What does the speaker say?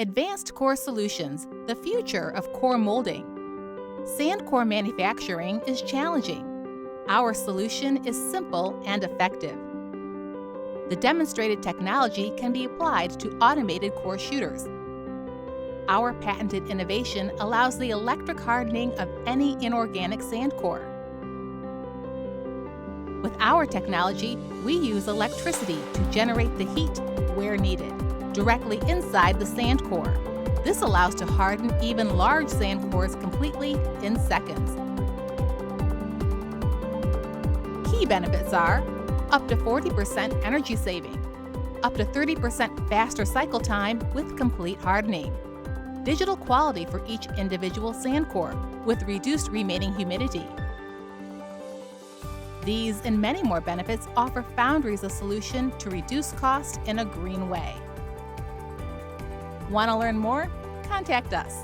Advanced core solutions, the future of core molding. Sandcore manufacturing is challenging. Our solution is simple and effective. The demonstrated technology can be applied to automated core shooters. Our patented innovation allows the electric hardening of any inorganic sand core. With our technology, we use electricity to generate the heat where needed, directly inside the sand core. This allows to harden even large sand cores completely in seconds. Key benefits are up to 40% energy saving, up to 30% faster cycle time with complete hardening, digital quality for each individual sand core with reduced remaining humidity. These and many more benefits offer Foundries a solution to reduce cost in a green way. Want to learn more? Contact us.